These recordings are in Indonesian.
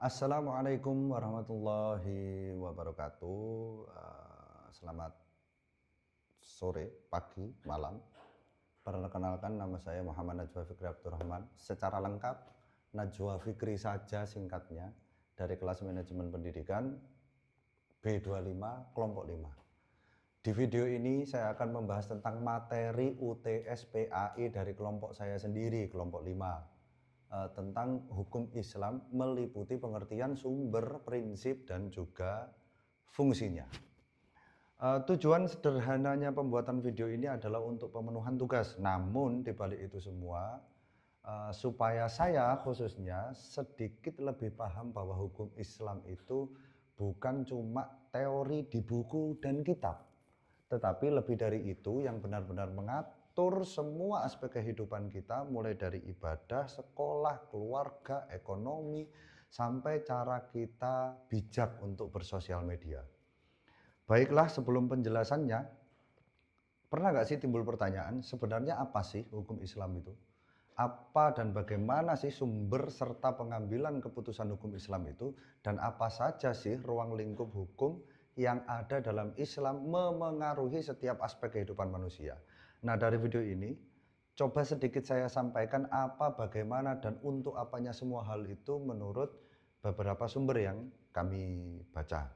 Assalamualaikum warahmatullahi wabarakatuh. Selamat sore, pagi, malam. Perkenalkan, nama saya Muhammad Najwa Fikri Abdurrahman. Secara lengkap, Najwa Fikri saja singkatnya, dari kelas manajemen pendidikan B25 kelompok 5. Di video ini saya akan membahas tentang materi UTS PAI dari kelompok saya sendiri, kelompok 5. Tentang hukum Islam meliputi pengertian sumber, prinsip, dan juga fungsinya. Tujuan sederhananya pembuatan video ini adalah untuk pemenuhan tugas. Namun di balik itu semua, supaya saya khususnya sedikit lebih paham bahwa hukum Islam itu bukan cuma teori di buku dan kitab, tetapi lebih dari itu yang benar-benar mengatur semua aspek kehidupan kita, mulai dari ibadah, sekolah, keluarga, ekonomi, sampai cara kita bijak untuk bersosial media. Baiklah, sebelum penjelasannya, pernah nggak sih timbul pertanyaan, sebenarnya apa sih hukum Islam itu? Apa dan bagaimana sih sumber serta pengambilan keputusan hukum Islam itu? Dan apa saja sih ruang lingkup hukum yang ada dalam Islam memengaruhi setiap aspek kehidupan manusia? Nah, dari video ini, coba sedikit saya sampaikan apa, bagaimana, dan untuk apanya semua hal itu menurut beberapa sumber yang kami baca.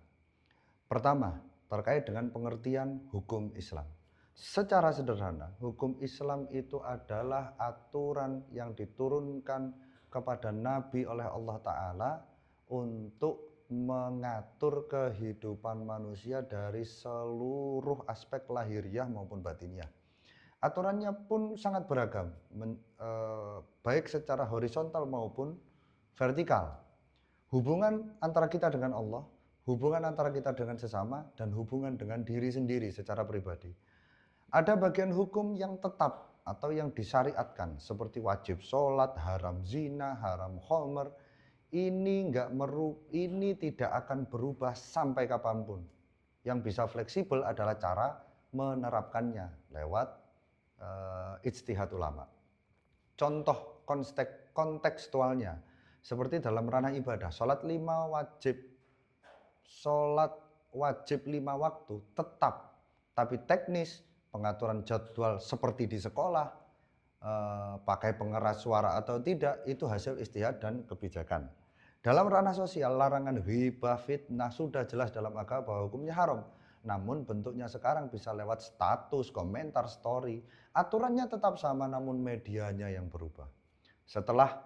Pertama, terkait dengan pengertian hukum Islam. Secara sederhana, hukum Islam itu adalah aturan yang diturunkan kepada Nabi oleh Allah Ta'ala untuk mengatur kehidupan manusia dari seluruh aspek lahiriah maupun batiniah. Aturannya pun sangat beragam, baik secara horizontal maupun vertikal. Hubungan antara kita dengan Allah, hubungan antara kita dengan sesama, dan hubungan dengan diri sendiri secara pribadi. Ada bagian hukum yang tetap atau yang disyariatkan seperti wajib sholat, haram zina, haram khomer. Ini tidak akan berubah sampai kapanpun. Yang bisa fleksibel adalah cara menerapkannya lewat ijtihad ulama. Contoh kontekstualnya seperti dalam ranah ibadah, sholat 5 waktu tetap, tapi teknis pengaturan jadwal seperti di sekolah, pakai pengeras suara atau tidak, itu hasil ijtihad dan kebijakan. Dalam ranah sosial, larangan ghibah, fitnah sudah jelas dalam agama bahwa hukumnya haram. Namun bentuknya sekarang bisa lewat status, komentar, story. Aturannya tetap sama, namun medianya yang berubah. Setelah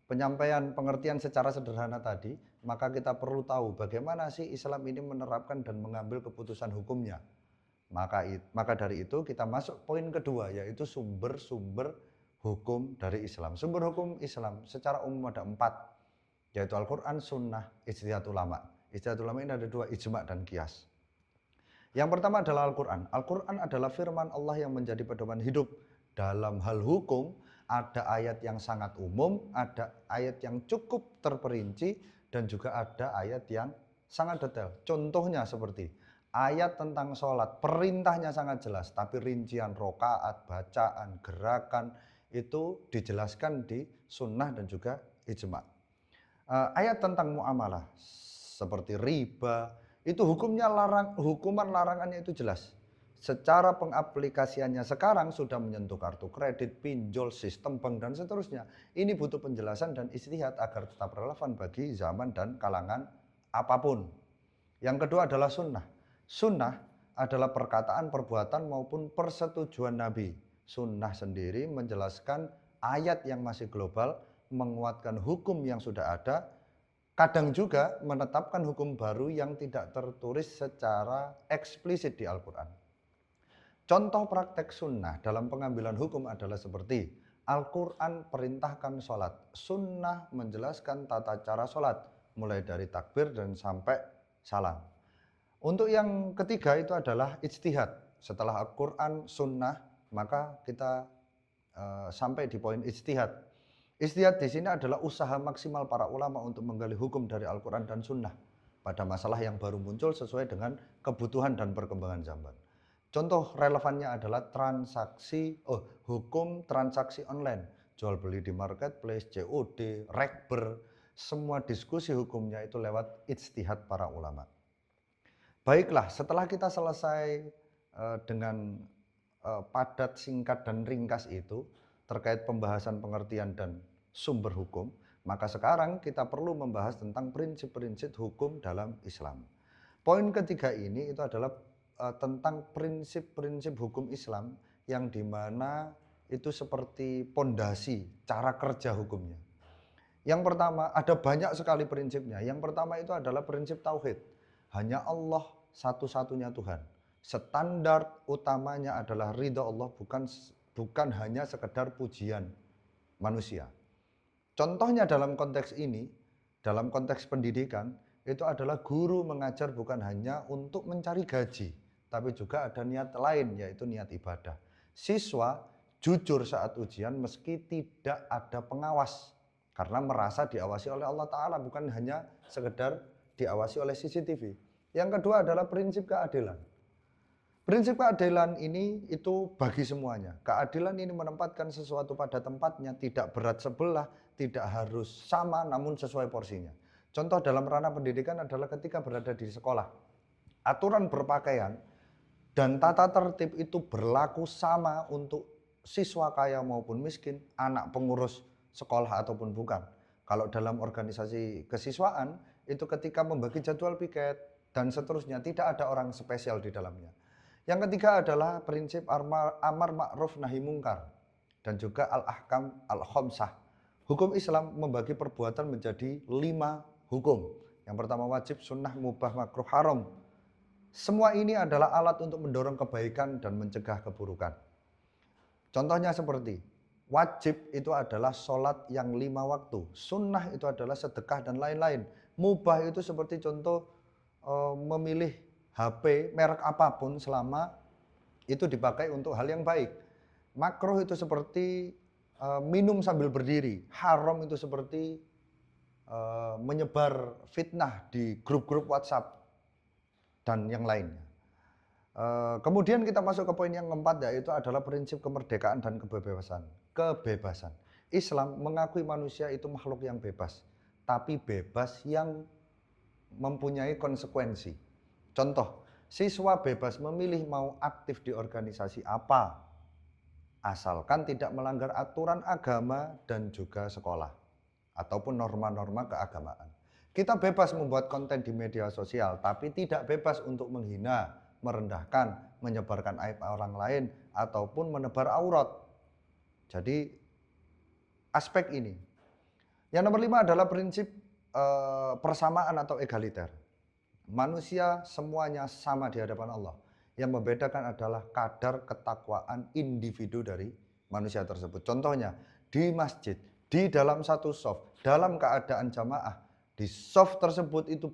penyampaian pengertian secara sederhana tadi, maka kita perlu tahu bagaimana sih Islam ini menerapkan dan mengambil keputusan hukumnya. Maka dari itu kita masuk poin kedua, yaitu sumber-sumber hukum dari Islam. Sumber hukum Islam secara umum ada 4, yaitu Al-Quran, Sunnah, ijtihad ulama. Ijtihad ulama ini ada 2, ijma' dan qiyas. Yang pertama adalah Al-Quran. Al-Quran adalah firman Allah yang menjadi pedoman hidup. Dalam hal hukum, ada ayat yang sangat umum, ada ayat yang cukup terperinci, dan juga ada ayat yang sangat detail. Contohnya seperti ayat tentang sholat, perintahnya sangat jelas, tapi rincian rokaat, bacaan, gerakan, itu dijelaskan di sunnah dan juga ijma'. Ayat tentang muamalah, seperti riba, itu hukuman larangannya itu jelas. Secara pengaplikasiannya sekarang sudah menyentuh kartu kredit, pinjol, sistem bank, dan seterusnya. Ini butuh penjelasan dan ijtihad agar tetap relevan bagi zaman dan kalangan apapun. Yang kedua adalah sunnah. Sunnah adalah perkataan, perbuatan, maupun persetujuan Nabi. Sunnah sendiri menjelaskan ayat yang masih global, menguatkan hukum yang sudah ada, kadang juga menetapkan hukum baru yang tidak tertulis secara eksplisit di Al-Quran. Contoh praktek sunnah dalam pengambilan hukum adalah seperti Al-Quran perintahkan sholat, sunnah menjelaskan tata cara sholat, mulai dari takbir dan sampai salam. Untuk yang ketiga itu adalah ijtihad. Setelah Al-Quran, sunnah, maka kita sampai di poin ijtihad. Ijtihad di sini adalah usaha maksimal para ulama untuk menggali hukum dari Al-Quran dan sunnah pada masalah yang baru muncul sesuai dengan kebutuhan dan perkembangan zaman. Contoh relevannya adalah hukum transaksi online, jual beli di marketplace, COD, rekber, semua diskusi hukumnya itu lewat ijtihad para ulama. Baiklah, setelah kita selesai dengan padat, singkat, dan ringkas itu terkait pembahasan pengertian dan sumber hukum, maka sekarang kita perlu membahas tentang prinsip-prinsip hukum dalam Islam. Poin ketiga ini itu adalah tentang prinsip-prinsip hukum Islam yang dimana itu seperti pondasi cara kerja hukumnya. Yang pertama, ada banyak sekali prinsipnya. Yang pertama itu adalah prinsip tauhid. Hanya Allah satu-satunya Tuhan. Standar utamanya adalah ridha Allah, bukan hanya sekedar pujian manusia. Contohnya dalam konteks ini, dalam konteks pendidikan, itu adalah guru mengajar bukan hanya untuk mencari gaji, tapi juga ada niat lain, yaitu niat ibadah. Siswa jujur saat ujian meski tidak ada pengawas, karena merasa diawasi oleh Allah Ta'ala, bukan hanya sekedar diawasi oleh CCTV. Yang kedua adalah prinsip keadilan. Prinsip keadilan ini itu bagi semuanya. Keadilan ini menempatkan sesuatu pada tempatnya, tidak berat sebelah, tidak harus sama, namun sesuai porsinya. Contoh dalam ranah pendidikan adalah ketika berada di sekolah. Aturan berpakaian dan tata tertib itu berlaku sama untuk siswa kaya maupun miskin, anak pengurus sekolah ataupun bukan. Kalau dalam organisasi kesiswaan, itu ketika membagi jadwal piket dan seterusnya, tidak ada orang spesial di dalamnya. Yang ketiga adalah prinsip amar ma'ruf nahi mungkar dan juga al-ahkam al-khamsah. Hukum Islam membagi perbuatan menjadi 5 hukum. Yang pertama wajib, sunnah, mubah, makruh, haram. Semua ini adalah alat untuk mendorong kebaikan dan mencegah keburukan. Contohnya seperti wajib itu adalah sholat yang 5 waktu. Sunnah itu adalah sedekah dan lain-lain. Mubah itu seperti contoh memilih HP merek apapun selama itu dipakai untuk hal yang baik. Makruh itu seperti minum sambil berdiri. Haram itu seperti menyebar fitnah di grup-grup WhatsApp dan yang lainnya. Kemudian kita masuk ke poin yang keempat, yaitu adalah prinsip kemerdekaan dan kebebasan. Kebebasan. Islam mengakui manusia itu makhluk yang bebas, tapi bebas yang mempunyai konsekuensi. Contoh, siswa bebas memilih mau aktif di organisasi apa, asalkan tidak melanggar aturan agama dan juga sekolah, ataupun norma-norma keagamaan. Kita bebas membuat konten di media sosial, tapi tidak bebas untuk menghina, merendahkan, menyebarkan aib orang lain, ataupun menebar aurat. Jadi, aspek ini. Yang nomor 5 adalah prinsip persamaan atau egaliter. Manusia semuanya sama di hadapan Allah. Yang membedakan adalah kadar ketakwaan individu dari manusia tersebut. Contohnya, di masjid, di dalam satu shaf, dalam keadaan jamaah, di shaf tersebut itu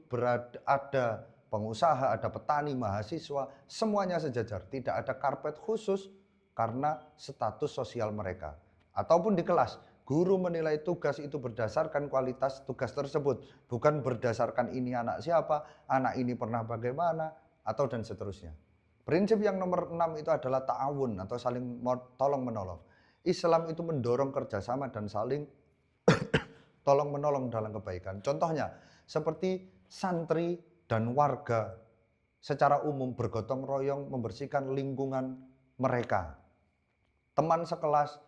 ada pengusaha, ada petani, mahasiswa, semuanya sejajar. Tidak ada karpet khusus karena status sosial mereka. Ataupun di kelas, guru menilai tugas itu berdasarkan kualitas tugas tersebut, bukan berdasarkan ini anak siapa, anak ini pernah bagaimana, atau dan seterusnya. Prinsip yang nomor 6 itu adalah ta'awun atau saling tolong-menolong. Islam itu mendorong kerjasama dan saling tolong-menolong dalam kebaikan. Contohnya, seperti santri dan warga secara umum bergotong royong membersihkan lingkungan mereka. Teman sekelas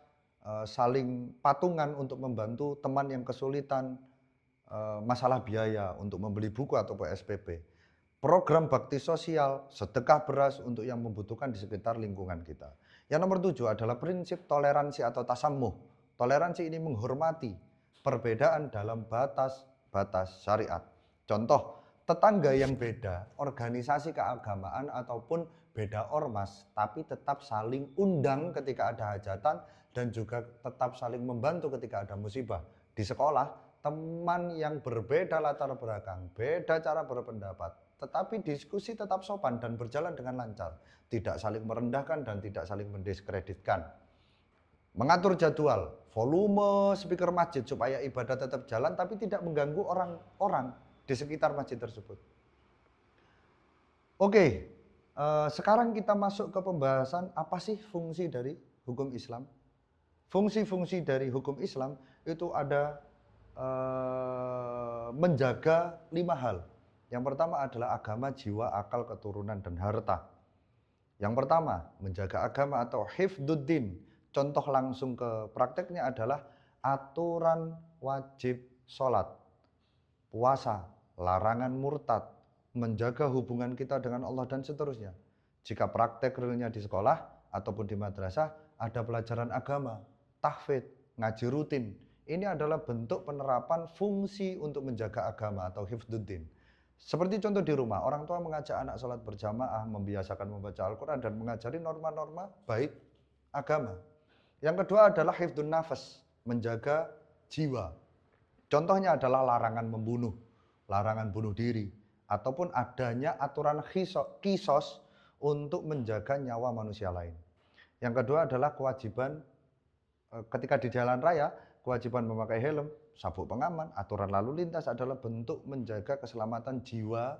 saling patungan untuk membantu teman yang kesulitan masalah biaya untuk membeli buku atau PSBB. Program bakti sosial, sedekah beras untuk yang membutuhkan di sekitar lingkungan kita. Yang nomor 7 adalah prinsip toleransi atau tasamuh. Toleransi ini menghormati perbedaan dalam batas-batas syariat. Contoh, tetangga yang beda, organisasi keagamaan ataupun beda ormas, tapi tetap saling undang ketika ada hajatan dan juga tetap saling membantu ketika ada musibah. Di sekolah, teman yang berbeda latar belakang, beda cara berpendapat, tetapi diskusi tetap sopan dan berjalan dengan lancar, tidak saling merendahkan dan tidak saling mendiskreditkan. Mengatur jadwal, volume speaker masjid supaya ibadah tetap jalan tapi tidak mengganggu orang-orang di sekitar masjid tersebut. Oke, sekarang kita masuk ke pembahasan apa sih fungsi dari hukum Islam. Fungsi-fungsi dari hukum Islam itu ada menjaga 5 hal. Yang pertama adalah agama, jiwa, akal, keturunan, dan harta. Yang pertama, menjaga agama atau hifdzuddin. Contoh langsung ke prakteknya adalah aturan wajib sholat, puasa, larangan murtad, menjaga hubungan kita dengan Allah, dan seterusnya. Jika praktek realnya di sekolah ataupun di madrasah, ada pelajaran agama, tahfidz, ngaji rutin. Ini adalah bentuk penerapan fungsi untuk menjaga agama atau hifdzuddin. Seperti contoh di rumah, orang tua mengajak anak sholat berjamaah, membiasakan membaca Al-Quran, dan mengajari norma-norma baik agama. Yang kedua adalah hifdzun nafas, menjaga jiwa. Contohnya adalah larangan membunuh, larangan bunuh diri, ataupun adanya aturan kisos untuk menjaga nyawa manusia lain. Yang kedua adalah kewajiban ketika di jalan raya, kewajiban memakai helm, sabuk pengaman, aturan lalu lintas adalah bentuk menjaga keselamatan jiwa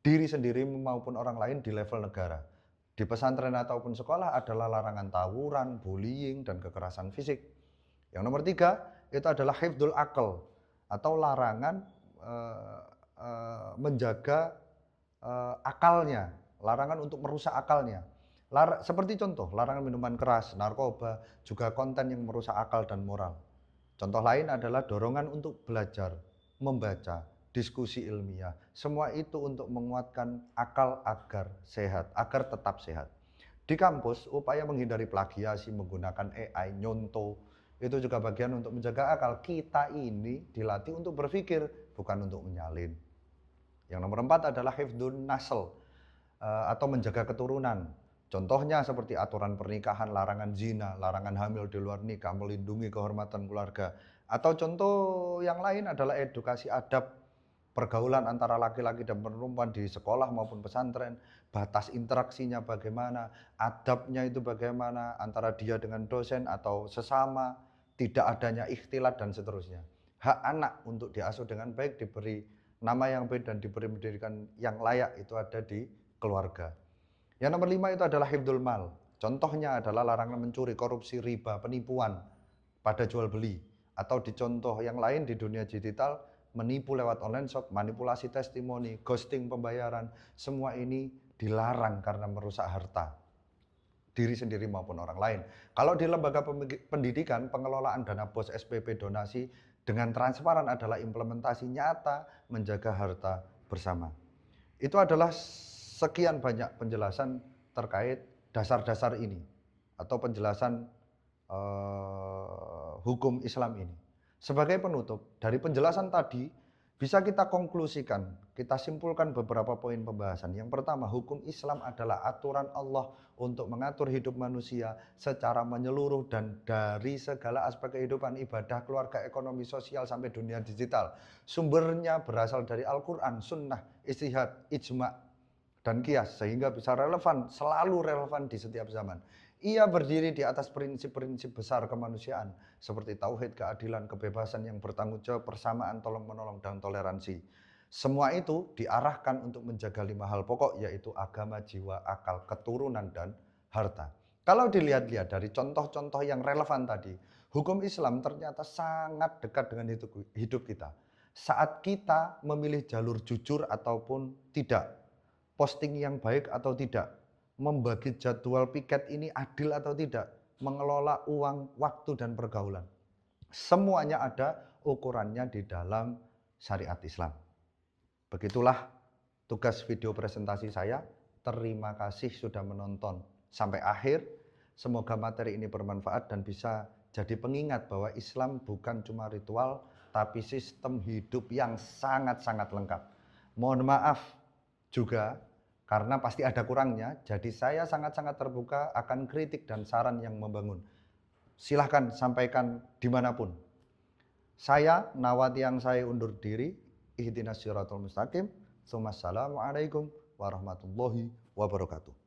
diri sendiri maupun orang lain di level negara. Di pesantren ataupun sekolah adalah larangan tawuran, bullying, dan kekerasan fisik. Yang nomor 3 itu adalah hifdzul akal atau larangan menjaga akalnya, larangan untuk merusak akalnya. Seperti contoh, larangan minuman keras, narkoba, juga konten yang merusak akal dan moral. Contoh lain adalah dorongan untuk belajar, membaca, diskusi ilmiah. Semua itu untuk menguatkan akal agar sehat, agar tetap sehat. Di kampus, upaya menghindari plagiasi, menggunakan AI, nyontoh, itu juga bagian untuk menjaga akal. Kita ini dilatih untuk berpikir, bukan untuk menyalin. Yang nomor 4 adalah hifdzun nasl, atau menjaga keturunan. Contohnya seperti aturan pernikahan, larangan zina, larangan hamil di luar nikah, melindungi kehormatan keluarga. Atau contoh yang lain adalah edukasi adab pergaulan antara laki-laki dan perempuan di sekolah maupun pesantren, batas interaksinya bagaimana, adabnya itu bagaimana antara dia dengan dosen atau sesama, tidak adanya ikhtilat dan seterusnya. Hak anak untuk diasuh dengan baik, diberi nama yang baik dan diberi pendidikan yang layak itu ada di keluarga. Yang nomor 5 itu adalah hifdzul mal. Contohnya adalah larangan mencuri, korupsi, riba, penipuan pada jual beli. Atau di contoh yang lain di dunia digital, menipu lewat online shop, manipulasi testimoni, ghosting pembayaran, semua ini dilarang karena merusak harta diri sendiri maupun orang lain. Kalau di lembaga pendidikan, pengelolaan dana BOS, SPP, donasi dengan transparan adalah implementasi nyata menjaga harta bersama. Itu adalah sekian banyak penjelasan terkait dasar-dasar ini atau penjelasan hukum Islam ini. Sebagai penutup, dari penjelasan tadi bisa kita konklusikan, kita simpulkan beberapa poin pembahasan. Yang pertama, hukum Islam adalah aturan Allah untuk mengatur hidup manusia secara menyeluruh dan dari segala aspek kehidupan, ibadah, keluarga, ekonomi, sosial, sampai dunia digital. Sumbernya berasal dari Al-Quran, Sunnah, Ijtihad, Ijma', dan Qiyas, sehingga bisa relevan, selalu relevan di setiap zaman. Ia berdiri di atas prinsip-prinsip besar kemanusiaan seperti tauhid, keadilan, kebebasan yang bertanggung jawab, persamaan, tolong-menolong, dan toleransi. Semua itu diarahkan untuk menjaga 5 hal pokok, yaitu agama, jiwa, akal, keturunan, dan harta. Kalau dilihat-lihat dari contoh-contoh yang relevan tadi, hukum Islam ternyata sangat dekat dengan hidup kita. Saat kita memilih jalur jujur ataupun tidak, posting yang baik atau tidak, membagi jadwal piket ini adil atau tidak, mengelola uang, waktu, dan pergaulan. Semuanya ada ukurannya di dalam syariat Islam. Begitulah tugas video presentasi saya. Terima kasih sudah menonton sampai akhir. Semoga materi ini bermanfaat dan bisa jadi pengingat bahwa Islam bukan cuma ritual, tapi sistem hidup yang sangat-sangat lengkap. Mohon maaf juga karena pasti ada kurangnya, jadi saya sangat-sangat terbuka akan kritik dan saran yang membangun. Silahkan sampaikan dimanapun. Saya, Nawati yang saya undur diri. Ihdinas siratal mustaqim. Assalamualaikum warahmatullahi wabarakatuh.